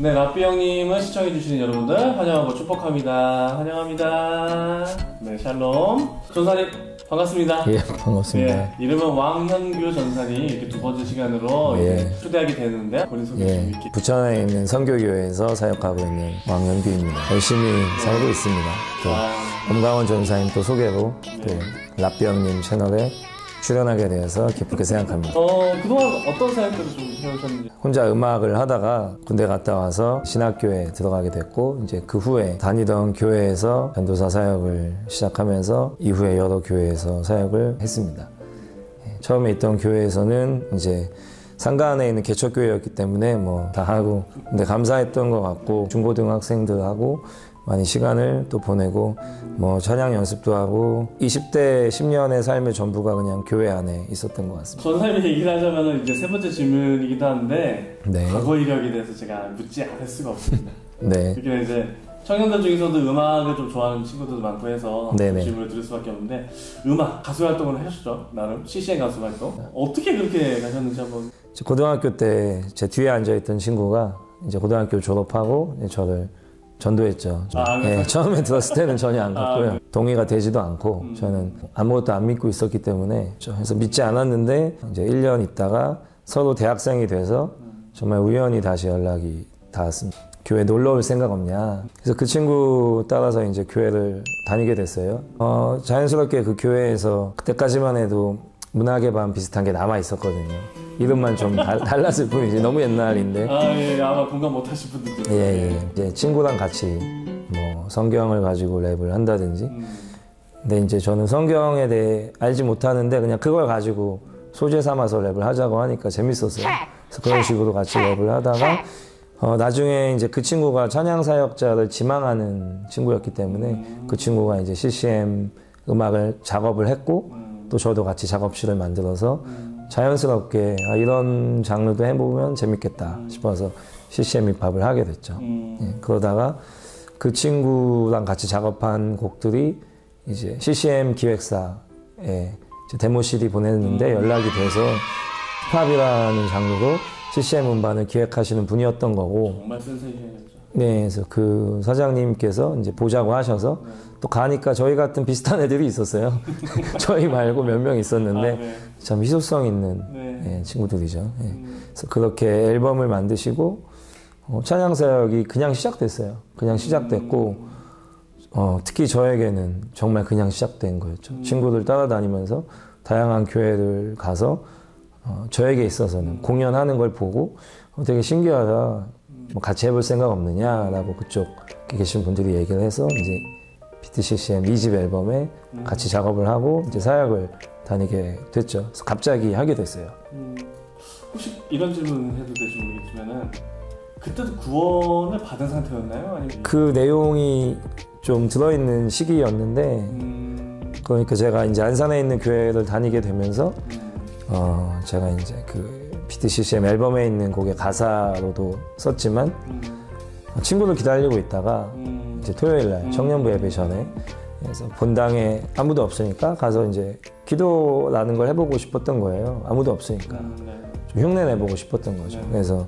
네, 라삐 형님을 시청해주시는 여러분들 환영하고 축복합니다. 환영합니다. 네, 샬롬. 전사님 반갑습니다. 예, 반갑습니다. 예, 이름은 왕현규 전사님 이렇게 두 번째 시간으로 예. 초대하게 되는데 본인 소개 좀 이렇게. 부천에 있는 선교교회에서 사역하고 있는 왕현규입니다. 열심히 살고 있습니다. 또 엄강원 전사님 또 소개로 또 라삐 형님 채널에 출연하게 되어서 기쁘게 생각합니다. 그동안 어떤 사역들을 좀 해오셨는지? 혼자 음악을 하다가 군대 갔다 와서 신학교에 들어가게 됐고, 이제 그 후에 다니던 교회에서 전도사 사역을 시작하면서 이후에 여러 교회에서 사역을 했습니다. 처음에 있던 교회에서는 이제 상가 안에 있는 개척교회였기 때문에 뭐 다 하고, 근데 감사했던 것 같고, 중고등학생들하고 많이 시간을 또 보내고 뭐 찬양 연습도 하고 20대 10년의 삶의 전부가 그냥 교회 안에 있었던 것 같습니다. 전사님이 얘기를 하자면 이제 세 번째 질문이기도 한데 네. 과거 이력에 대해서 제가 묻지 않을 수가 없습니다. 네. 특히 이제 청년들 중에서도 음악을 좀 좋아하는 친구들도 많고 해서 네네. 질문을 드릴 수밖에 없는데 음악 가수 활동을 하셨죠? 나름 CCM 가수 활동 어떻게 그렇게 가셨는지 한번. 고등학교 때 제 뒤에 앉아있던 친구가 이제 고등학교 졸업하고 저를 전도했죠. 네, 처음에 들었을 때는 전혀 안 갔고요. 동의가 되지도 않고 저는 아무것도 안 믿고 있었기 때문에 그래서 믿지 않았는데 이제 1년 있다가 서로 대학생이 돼서 정말 우연히 다시 연락이 닿았습니다. 교회 놀러 올 생각 없냐. 그래서 그 친구 따라서 이제 교회를 다니게 됐어요. 자연스럽게 그 교회에서 그때까지만 해도 문학의 밤 비슷한 게 남아 있었거든요. 이름만 좀 달랐을 뿐이지. 너무 옛날인데. 예, 아마 공감 못 하실 분들도. 예. 이제 친구랑 같이 뭐 성경을 가지고 랩을 한다든지. 근데 이제 저는 성경에 대해 알지 못하는데 그냥 그걸 가지고 소재 삼아서 랩을 하자고 하니까 재밌었어요. 그래서 그런 식으로 같이 랩을 하다가 나중에 이제 그 친구가 찬양 사역자를 지망하는 친구였기 때문에 그 친구가 이제 CCM 음악을 작업을 했고 또 저도 같이 작업실을 만들어서 자연스럽게 이런 장르도 해보면 재밌겠다 싶어서 CCM 힙합을 하게 됐죠. 예, 그러다가 그 친구랑 같이 작업한 곡들이 이제 CCM 기획사에 데모 CD 보냈는데 연락이 돼서 힙합이라는 장르로 CCM 음반을 기획하시는 분이었던 거고. 정말 센세이션이었죠. 네, 그래서 그 사장님께서 이제 보자고 하셔서 또 가니까 저희 같은 비슷한 애들이 있었어요. 저희 말고 몇 명 있었는데 참 희소성 있는 친구들이죠. 그래서 그렇게 앨범을 만드시고 찬양 사역이 그냥 시작됐어요. 그냥 시작됐고 특히 저에게는 정말 그냥 시작된 거였죠. 친구들 따라다니면서 다양한 교회를 가서 저에게 있어서는 공연하는 걸 보고 되게 신기하다. 뭐 같이 해볼 생각 없느냐라고 그쪽 계신 분들이 얘기를 해서 이제 BTCCM 2집 앨범에 같이 작업을 하고 이제 사역을 다니게 됐죠. 그래서 갑자기 하게 됐어요. 혹시 이런 질문 해도 될지 모르겠지만은 그때도 구원을 받은 상태였나요? 아니면 그 내용이 좀 들어있는 시기였는데 그러니까 제가 이제 안산에 있는 교회를 다니게 되면서 제가 이제 그 BTCCM 앨범에 있는 곡의 가사로도 썼지만 친구들 기다리고 있다가 이제 토요일날 청년부 예배 전에 그래서 본당에 아무도 없으니까 가서 이제 기도라는 걸 해보고 싶었던 거예요. 아무도 없으니까 좀 흉내 내보고 싶었던 거죠. 그래서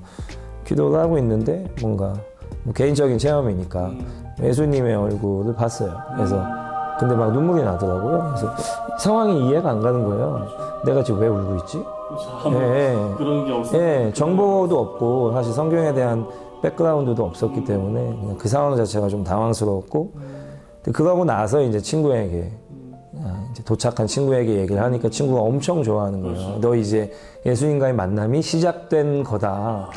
기도를 하고 있는데 뭔가 뭐 개인적인 체험이니까 예수님의 얼굴을 봤어요. 그래서 근데 막 눈물이 나더라고요. 그래서 상황이 이해가 안 가는 거예요. 내가 지금 왜 울고 있지? 그런 게 없어요. 정보도 없고 사실 성경에 대한 백그라운드도 없었기 때문에 그냥 그 상황 자체가 좀 당황스러웠고 그러고 나서 이제 친구에게 이제 도착한 친구에게 얘기를 하니까 친구가 엄청 좋아하는 거예요. 그렇죠. 너 이제 예수님과의 만남이 시작된 거다.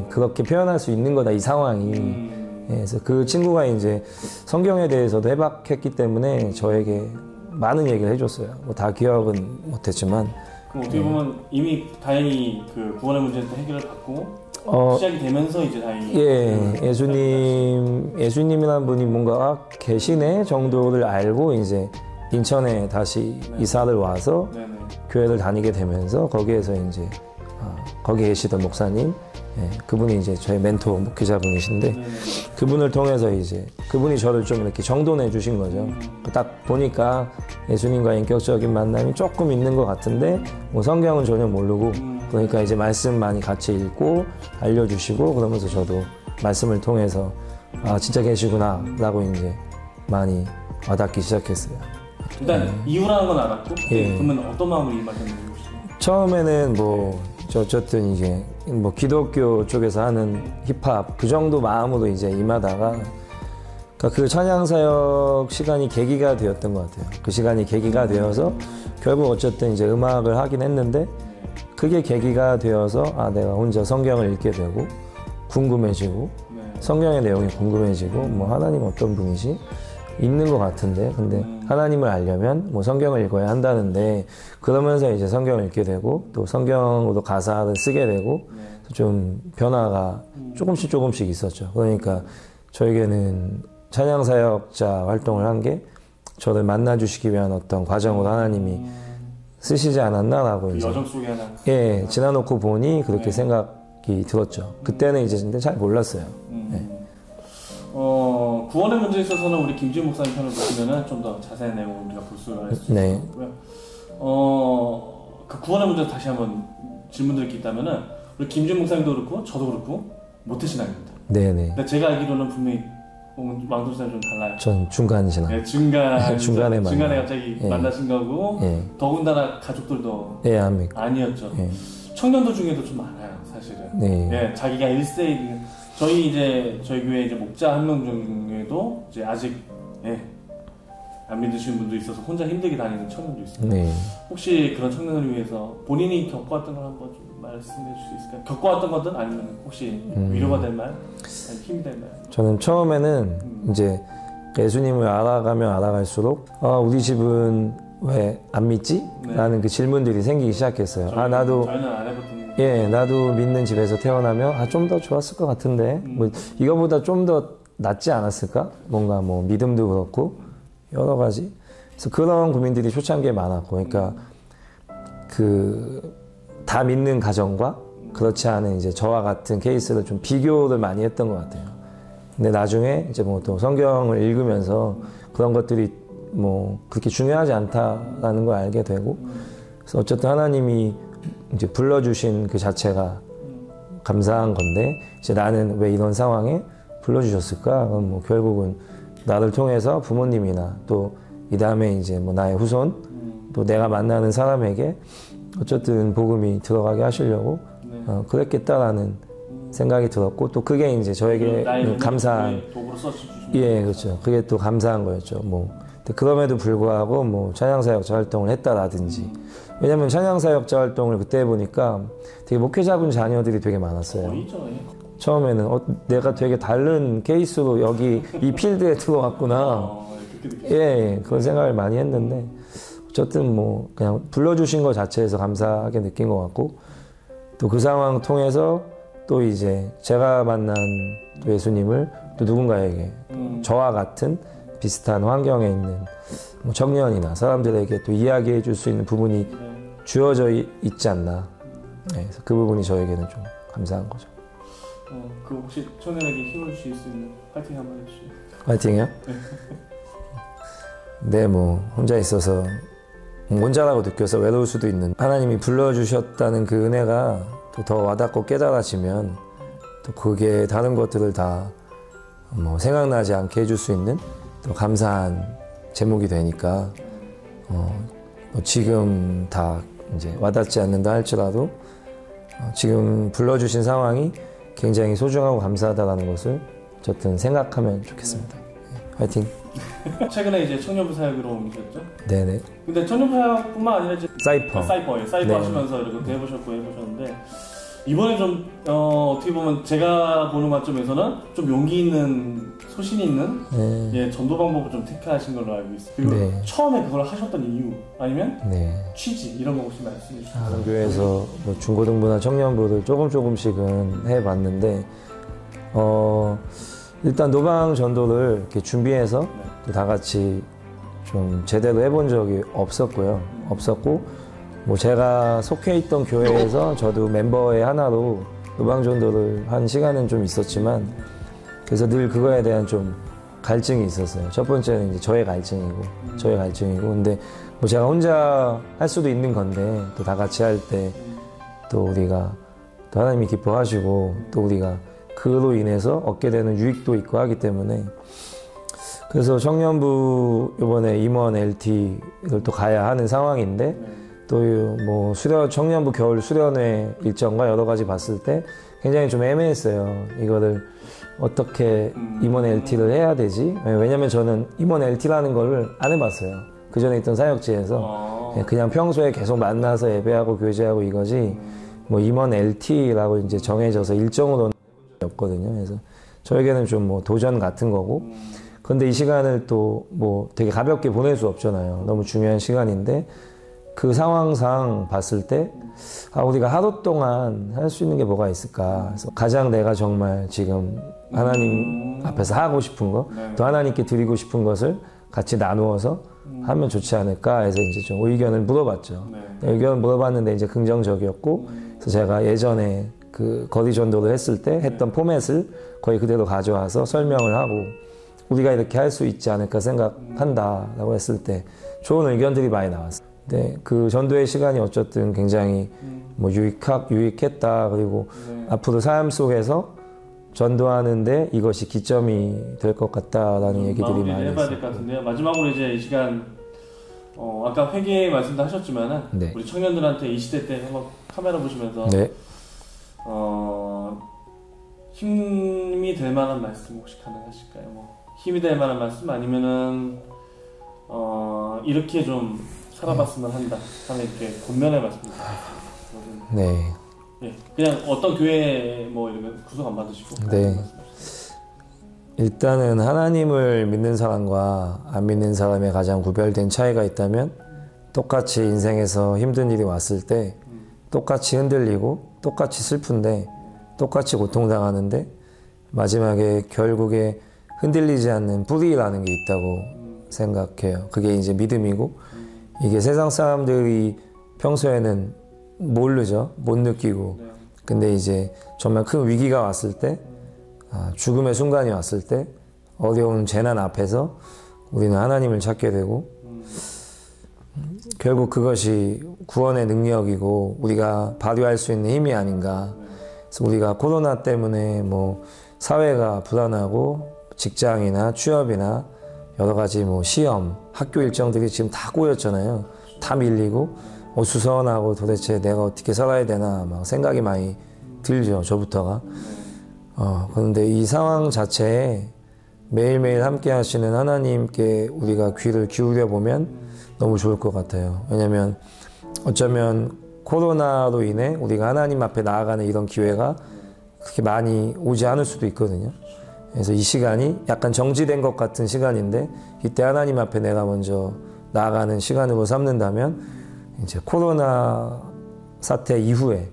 그렇게 표현할 수 있는 거다 이 상황이. 그래서 그 친구가 이제 성경에 대해서도 해박했기 때문에 저에게 많은 얘기를 해줬어요. 뭐 다 기억은 못했지만. 그럼 어떻게 보면 이미 다행히 그 구원의 문제는 해결을 받고 시작이 되면서 이제 다행히 예수님이라는 분이 뭔가 계시네 정도를 알고 이제 인천에 다시 이사를 와서 교회를 다니게 되면서 거기에서 이제 거기 계시던 목사님 그분이 이제 저의 멘토 목회자분이신데 그분을 통해서 이제 그분이 저를 좀 이렇게 정돈해 주신 거죠. 딱 보니까 예수님과 인격적인 만남이 조금 있는 것 같은데 뭐 성경은 전혀 모르고 그러니까 이제 말씀 많이 같이 읽고 알려주시고 그러면서 저도 말씀을 통해서 아 진짜 계시구나 라고 이제 많이 와닿기 시작했어요. 일단 이유라는 건 알았고 예. 그러면 어떤 마음으로 임하셨는지 혹시? 처음에는 뭐 어쨌든 이제 뭐 기독교 쪽에서 하는 힙합 그 정도 마음으로 이제 임하다가 그러니까 그 찬양사역 시간이 계기가 되었던 것 같아요. 그 시간이 계기가 되어서 결국 어쨌든 이제 음악을 하긴 했는데 그게 계기가 되어서 아 내가 혼자 성경을 읽게 되고 궁금해지고 성경의 내용이 궁금해지고 뭐 하나님 어떤 분이시 있는 것 같은데 근데 하나님을 알려면 뭐 성경을 읽어야 한다는데 그러면서 이제 성경을 읽게 되고 또 성경으로 가사를 쓰게 되고 좀 변화가 조금씩 있었죠. 그러니까 저에게는 찬양사역자 활동을 한 게 저를 만나주시기 위한 어떤 과정으로 하나님이 쓰시지 않았나라고 이제 여정 속에 하나 예 지나놓고 보니 그렇게 생각이 들었죠. 그때는 이제 근데 잘 몰랐어요. 네. 구원의 문제에 있어서는 우리 김지훈 목사님 편을 보시면은 좀 더 자세한 내용을 우리가 볼 수 네. 있고요. 그 구원의 문제 다시 한번 질문드릴 게 있다면은 우리 김지훈 목사님도 그렇고 저도 그렇고 모태신앙입니다. 네네. 근데 제가 알기로는 분명히 왕도사님 좀 달라요. 전 중간 신앙. 네, 중간에 만나. 갑자기 예. 만나신 거고 예. 더군다나 가족들도 예, 압니까? 아니었죠. 예. 청년도 중에도 좀 많아요, 사실은. 네. 예, 자기가 1세 저희 교회 이제 목자 한 명 중에도 이제 아직 안 믿으시는 분도 있어서 혼자 힘들게 다니는 청년도 있습니다. 네. 혹시 그런 청년을 위해서 본인이 겪어왔던 걸 한번 좀 말씀해 줄 수 있을까요? 겪어왔던 거든 아니면 혹시 위로가 될 말, 아니면 힘이 될 말? 저는 처음에는 이제 예수님을 알아가면 알아갈수록 우리 집은 왜 안 믿지? 네. 라는 그 질문들이 생기기 시작했어요. 저희는 안 해봤던 예, 나도 믿는 집에서 태어나면 좀 더 좋았을 것 같은데 뭐 이거보다 좀 더 낫지 않았을까? 뭔가 뭐 믿음도 그렇고 여러 가지. 그래서 그런 고민들이 초창기에 많았고, 그러니까 그 다 믿는 가정과 그렇지 않은 이제 저와 같은 케이스를 좀 비교를 많이 했던 것 같아요. 근데 나중에 이제 뭐 또 성경을 읽으면서 그런 것들이 뭐 그렇게 중요하지 않다라는 걸 알게 되고, 그래서 어쨌든 하나님이 이제 불러주신 그 자체가 감사한 건데, 이제 나는 왜 이런 상황에 불러주셨을까? 그럼 뭐 결국은 나를 통해서 부모님이나 또 이 다음에 이제 뭐 나의 후손, 또 내가 만나는 사람에게 어쨌든 복음이 들어가게 하시려고 그랬겠다라는 생각이 들었고, 또 그게 이제 저에게 감사한 도구로 써주시죠. 예, 그렇죠. 그게 또 감사한 거였죠. 뭐 그럼에도 불구하고 뭐 찬양사역자 활동을 했다라든지, 왜냐면 찬양사역자 활동을 그때 해보니까 되게 목회자분 자녀들이 되게 많았어요. 처음에는 내가 되게 다른 케이스로 여기 이 필드에 들어왔구나. 예, 그런 생각을 많이 했는데, 어쨌든 뭐 그냥 불러주신 것 자체에서 감사하게 느낀 것 같고, 또 그 상황 통해서 또 이제 제가 만난 예수님을 또 누군가에게 저와 같은 비슷한 환경에 있는 뭐 청년이나 사람들에게 또 이야기해 줄 수 있는 부분이 주어져 있지 않나. 네, 그래서 그 부분이 저에게는 좀 감사한 거죠. 그 혹시 청년에게 힘을 주실 수 있는 파이팅 한번 해주시죠. 파이팅이요? 네, 뭐 혼자 있어서 혼자라고 느껴서 외로울 수도 있는, 하나님이 불러주셨다는 그 은혜가 또 더 와닿고 깨달아지면 또 그게 다른 것들을 다 뭐 생각나지 않게 해줄 수 있는 또 감사한 제목이 되니까 뭐 지금 다 이제 와닿지 않는다 할지라도 지금 불러주신 상황이 굉장히 소중하고 감사하다는 것을 어쨌든 생각하면 좋겠습니다. 화이팅! 최근에 이제 청년부 사역으로 옮기셨죠? 네네. 근데 청년부 사역뿐만 아니라 이제 사이퍼 네. 하시면서 이렇게 해보셨는데, 이번에 좀 어떻게 보면 제가 보는 관점에서는 좀 용기 있는, 소신 있는 전도 방법을 좀 택하신 걸로 알고 있어요. 그리고 처음에 그걸 하셨던 이유 아니면 취지 이런 거 혹시 말씀해 주시죠. 다른 교회에서 뭐 중고등부나 청년부를 조금씩은 해봤는데, 일단 노방 전도를 이렇게 준비해서 다 같이 좀 제대로 해본 적이 없었고, 뭐 제가 속해 있던 교회에서 저도 멤버의 하나로 노방 전도를 한 시간은 좀 있었지만, 그래서 늘 그거에 대한 좀 갈증이 있었어요. 첫 번째는 이제 저의 갈증이고, 근데 뭐 제가 혼자 할 수도 있는 건데 또 다 같이 할 때 또 우리가 또 하나님이 기뻐하시고 또 우리가 그로 인해서 얻게 되는 유익도 있고 하기 때문에 그래서 청년부 이번에 임원 LT를 또 가야 하는 상황인데 또 뭐 청년부 겨울 수련회 일정과 여러 가지 봤을 때 굉장히 좀 애매했어요. 이거를 어떻게 임원 LT를 해야 되지? 왜냐면 저는 임원 LT라는 거를 안 해봤어요. 그 전에 있던 사역지에서 그냥 평소에 계속 만나서 예배하고 교제하고 이거지 뭐 임원 LT라고 이제 정해져서 일정으로는 없거든요. 그래서 저에게는 좀 뭐 도전 같은 거고 근데 이 시간을 또 뭐 되게 가볍게 보낼 수 없잖아요. 너무 중요한 시간인데 그 상황상 봤을 때 우리가 하루 동안 할 수 있는 게 뭐가 있을까. 그래서 가장 내가 정말 지금 하나님 앞에서 하고 싶은 거, 또 하나님께 드리고 싶은 것을 같이 나누어서 하면 좋지 않을까 해서 이제 좀 의견을 물어봤죠. 의견을 물어봤는데 이제 긍정적이었고, 그래서 제가 예전에 그 거리 전도를 했을 때 했던 포맷을 거의 그대로 가져와서 설명을 하고 우리가 이렇게 할 수 있지 않을까 생각한다라고 했을 때 좋은 의견들이 많이 나왔어요. 네, 그 전도의 시간이 어쨌든 굉장히 뭐 유익했다. 그리고 앞으로 삶 속에서 전도하는데 이것이 기점이 될 것 같다라는 얘기들이 많이 있어요. 해봐야 될 것 같은데요. 마지막으로 이제 이 시간 아까 회개 말씀도 하셨지만은 네. 우리 청년들한테 이 시대 때 한번 카메라 보시면서 네. 힘이 될 만한 말씀 혹시 가능하실까요? 뭐 힘이 될 만한 말씀 아니면은 이렇게 좀 살아봤으면 한다 하는 이렇게 권면의 말씀입니다. 네. 예, 그냥 어떤 교회 뭐 이러면 구속 안 받으시고. 네. 일단은 하나님을 믿는 사람과 안 믿는 사람의 가장 구별된 차이가 있다면 똑같이 인생에서 힘든 일이 왔을 때 똑같이 흔들리고 똑같이 슬픈데 똑같이 고통당하는데 마지막에 결국에 흔들리지 않는 뿌리라는 게 있다고 생각해요. 그게 이제 믿음이고 이게 세상 사람들이 평소에는 모르죠. 못 느끼고. 근데 이제 정말 큰 위기가 왔을 때, 죽음의 순간이 왔을 때, 어려운 재난 앞에서 우리는 하나님을 찾게 되고, 결국 그것이 구원의 능력이고, 우리가 발휘할 수 있는 힘이 아닌가. 그래서 우리가 코로나 때문에 뭐, 사회가 불안하고, 직장이나 취업이나, 여러 가지 뭐 시험, 학교 일정들이 지금 다 꼬였잖아요. 다 밀리고 수선하고 도대체 내가 어떻게 살아야 되나 막 생각이 많이 들죠. 저부터가. 그런데 이 상황 자체에 매일매일 함께 하시는 하나님께 우리가 귀를 기울여 보면 너무 좋을 것 같아요. 왜냐면 어쩌면 코로나로 인해 우리가 하나님 앞에 나아가는 이런 기회가 그렇게 많이 오지 않을 수도 있거든요. 그래서 이 시간이 약간 정지된 것 같은 시간인데 이때 하나님 앞에 내가 먼저 나아가는 시간으로 삼는다면 이제 코로나 사태 이후에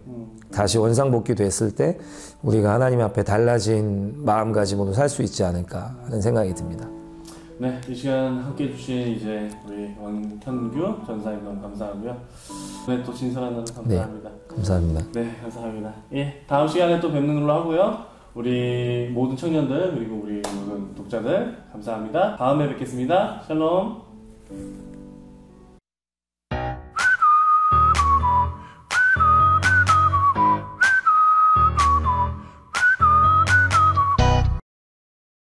다시 원상복귀됐을 때 우리가 하나님 앞에 달라진 마음가짐으로 살 수 있지 않을까 하는 생각이 듭니다. 네, 이 시간 함께 해주신 이제 우리 왕현규 전사님 너무 감사하고요. 네, 또 진솔한 날 감사합니다. 네, 감사합니다. 네, 감사합니다. 예, 다음 시간에 또 뵙는 걸로 하고요. 우리 모든 청년들 그리고 우리 모든 독자들 감사합니다. 다음에 뵙겠습니다. 샬롬.